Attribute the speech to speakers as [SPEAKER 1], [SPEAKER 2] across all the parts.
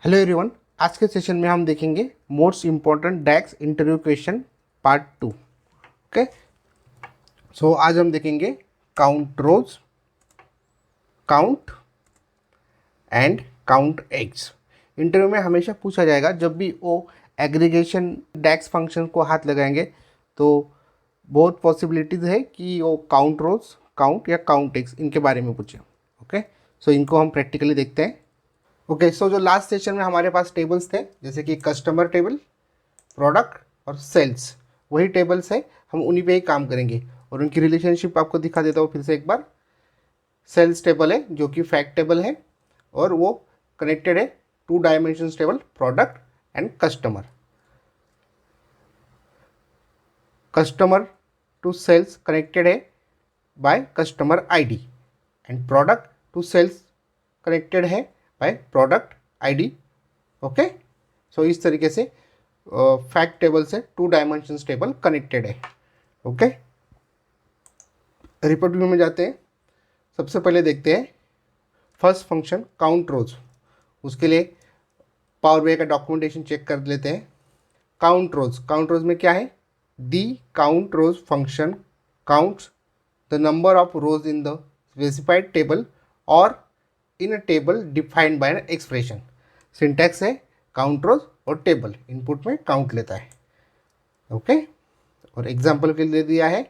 [SPEAKER 1] Hello everyone. आज के session में हम देखेंगे most important DAX interview question part 2। Okay, so आज हम देखेंगे count rows, count and count eggs. Interview में हमेशा पूछा जाएगा, जब भी वो एग्रीगेशन डैक्स फंक्शन को हाथ लगाएंगे तो बहुत पॉसिबिलिटीज़ है कि वो काउंट रोज, काउंट या काउंट एग्स इनके बारे में पूछे। ओके, सो इनको हम प्रैक्टिकली देखते हैं। ओके, सो जो लास्ट सेशन में हमारे पास टेबल्स थे, जैसे कि कस्टमर टेबल, प्रोडक्ट और सेल्स, वही टेबल्स है, हम उन्हीं पे ही काम करेंगे और उनकी रिलेशनशिप आपको दिखा देता हूँ फिर से एक बार। सेल्स टेबल है जो कि फैक्ट टेबल है और वो कनेक्टेड है to dimension table product and customer. Customer to sales connected है by customer ID and product to sales connected है by product ID. Okay, so इस तरीके से फैक्ट टेबल से टू डायमेंशंस टेबल कनेक्टेड है। ओके, रिपोर्ट व्यू में जाते हैं। सबसे पहले देखते हैं फर्स्ट फंक्शन काउंट रोज। उसके लिए पावर बीआई का डॉक्यूमेंटेशन चेक कर लेते हैं। काउंट रोज में क्या है? The count rows function counts the number of rows in the specified table और in a table defined by an expression. Syntax है काउंट रोज और टेबल इनपुट में काउंट लेता है। ओके, और एग्जांपल के लिए दिया है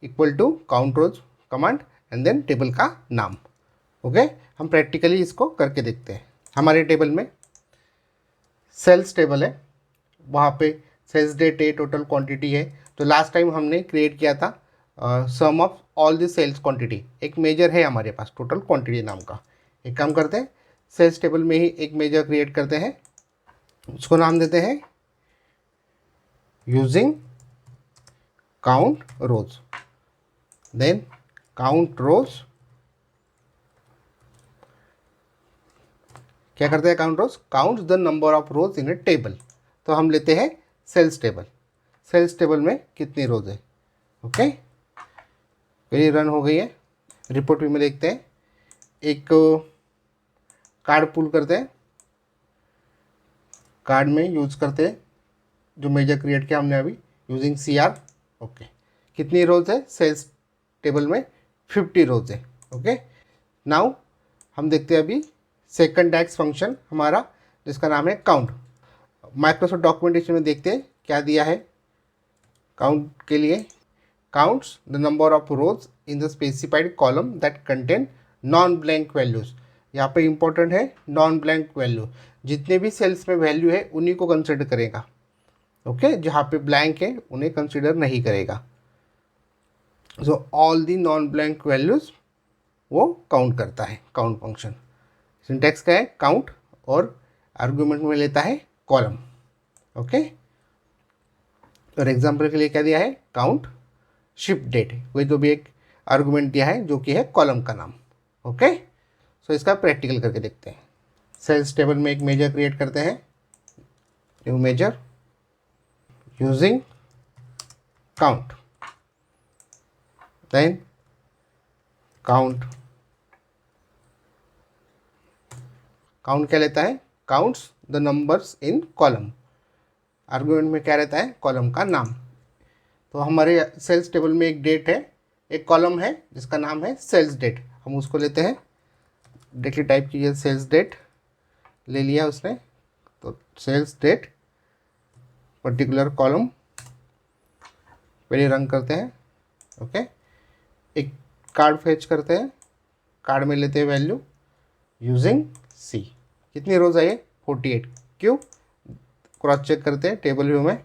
[SPEAKER 1] equal to count rows command and then table का नाम। ओके, हम प्रैक्टिकली इसको करके देखते हैं। हमारे टेबल में सेल्स टेबल है, वहाँ पे सेल्स डेट है, टोटल क्वांटिटी है। तो लास्ट टाइम हमने क्रिएट किया था sum of all the sales quantity. एक मेजर है हमारे पास टोटल क्वांटिटी नाम का। एक काम करते हैं, सेल्स टेबल में ही एक मेजर क्रिएट करते हैं, उसको नाम देते हैं using count rows. Then count rows क्या करते हैं? Count rows count the number of rows in a table. तो हम लेते हैं सेल्स टेबल। सेल्स टेबल में कितनी रोज है? ओके, मेरी रन हो गई है। रिपोर्ट भी में देखते हैं। एक कार्ड पुल करते हैं, कार्ड में यूज करते हैं जो मेजर क्रिएट किया हमने अभी यूजिंग CR। ओके, कितनी रोज है सेल्स टेबल में? 50 रोज है। ओके, नाउ हम देखते हैं अभी सेकंड डैक्स फंक्शन हमारा, जिसका नाम है काउंट। माइक्रोसॉफ्ट डॉक्यूमेंटेशन में देखते हैं क्या दिया है काउंट के लिए। Counts the number of rows in the specified column that contain non blank values. यहाँ पे इंपॉर्टेंट है नॉन ब्लैंक वैल्यू। जितने भी सेल्स में वैल्यू है उन्हीं को कंसिडर करेगा। ओके, जहाँ पे ब्लैंक है उन्हें कंसिडर नहीं करेगा। So all the non blank values वो काउंट करता है काउंट फंक्शन। सिंटैक्स क्या है? काउंट और आर्गुमेंट में लेता है कॉलम। ओके, और एग्जांपल के लिए क्या दिया है? काउंट शिप डेट, वही तो भी एक आर्गुमेंट दिया है जो कि है कॉलम का नाम। ओके, सो इसका प्रैक्टिकल करके देखते हैं। सेल्स टेबल में एक मेजर क्रिएट करते हैं, new measure using count. Then count क्या लेता है? Counts the numbers in column. Argument में क्या रहता है? कॉलम का नाम। तो हमारे सेल्स टेबल में एक डेट है, एक कॉलम है जिसका नाम है सेल्स डेट। हम उसको लेते हैं, डायरेक्टली टाइप कीजिए सेल्स डेट, ले लिया उसने। तो सेल्स डेट पर्टिकुलर कॉलम पहले रन करते हैं। ओके, एक कार्ड फेच करते हैं, कार्ड में लेते हैं वैल्यू यूजिंग C। कितनी रोज आई है? 48। क्यों? क्रॉस चेक करते हैं टेबल व्यू में।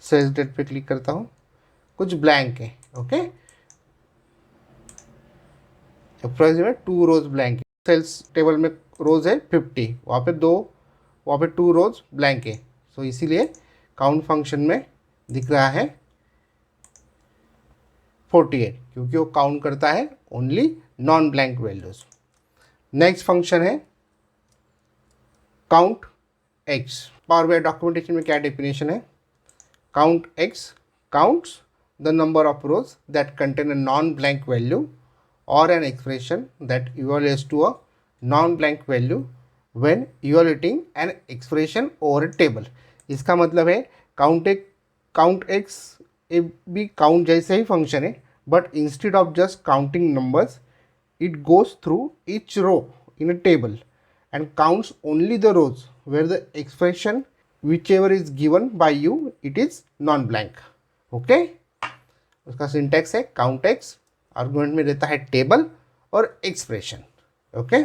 [SPEAKER 1] सेल्स डेट पे क्लिक करता हूँ, कुछ ब्लैंक है। ओके, अप्रोक्सीमेट 2 रोज ब्लैंक है। सेल्स टेबल में रोज है 50, वहाँ पे 2 रोज ब्लैंक है। सो इसीलिए काउंट फंक्शन में दिख रहा है 48, क्योंकि वो काउंट करता है only non blank values. Next function है count X. Power BI documentation में क्या डेफिनेशन है? Count X counts the number of rows that contain a non blank value or an expression that evaluates to a non-blank value when you are writing an expression over a table. इसका मतलब है count X ए भी count जैसे ही function है, but instead of just counting numbers it goes through each row in a table and counts only the rows where the expression whichever is given by you it is non-blank। Okay, उसका syntax है count x, argument में रहता है table और expression. Okay,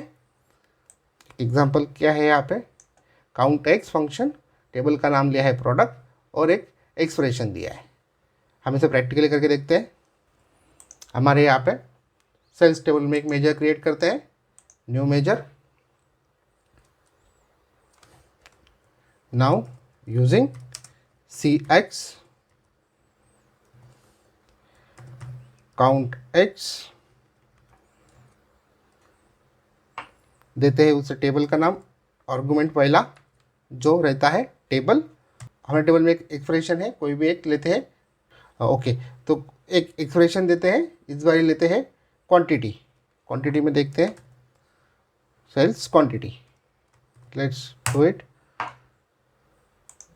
[SPEAKER 1] example क्या है यहाँ पे, काउंट एक्स फंक्शन, टेबल का नाम लिया है प्रोडक्ट और एक एक्सप्रेशन दिया है। हम इसे प्रैक्टिकली करके देखते हैं। हमारे यहाँ पे सेल्स टेबल में एक मेजर क्रिएट करते हैं, new measure. Now using CX count X देते हैं उसे टेबल का नाम, आर्गुमेंट पहला जो रहता है टेबल। हमारे टेबल में एक एक्सप्रेशन है, कोई भी एक लेते हैं। ओके, तो एक एक्सप्रेशन देते हैं, इस बार लेते हैं क्वांटिटी में देखते हैं sales quantity. Let's do it.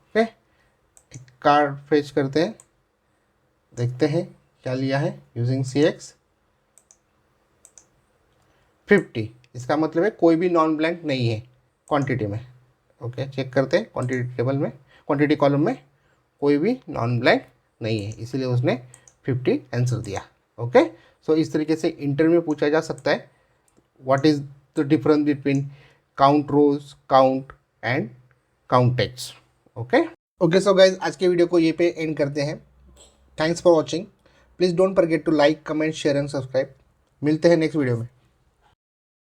[SPEAKER 1] Okay, एक कार्ड फेच करते हैं, देखते हैं क्या लिया है यूजिंग CX 50। इसका मतलब है कोई भी नॉन ब्लैंक नहीं है क्वांटिटी में। ओके, चेक करते हैं क्वांटिटी टेबल में, क्वांटिटी कॉलम में कोई भी नॉन ब्लैंक नहीं है, इसलिए उसने 50 आंसर दिया। ओके, सो इस तरीके से इंटरव्यू में पूछा जा सकता है what is the difference between count rows, count and count text. Okay, so guys आज के वीडियो को ये पे एंड करते हैं। Thanks for watching. Please don't forget to like, comment, share and subscribe. मिलते हैं नेक्स्ट वीडियो में।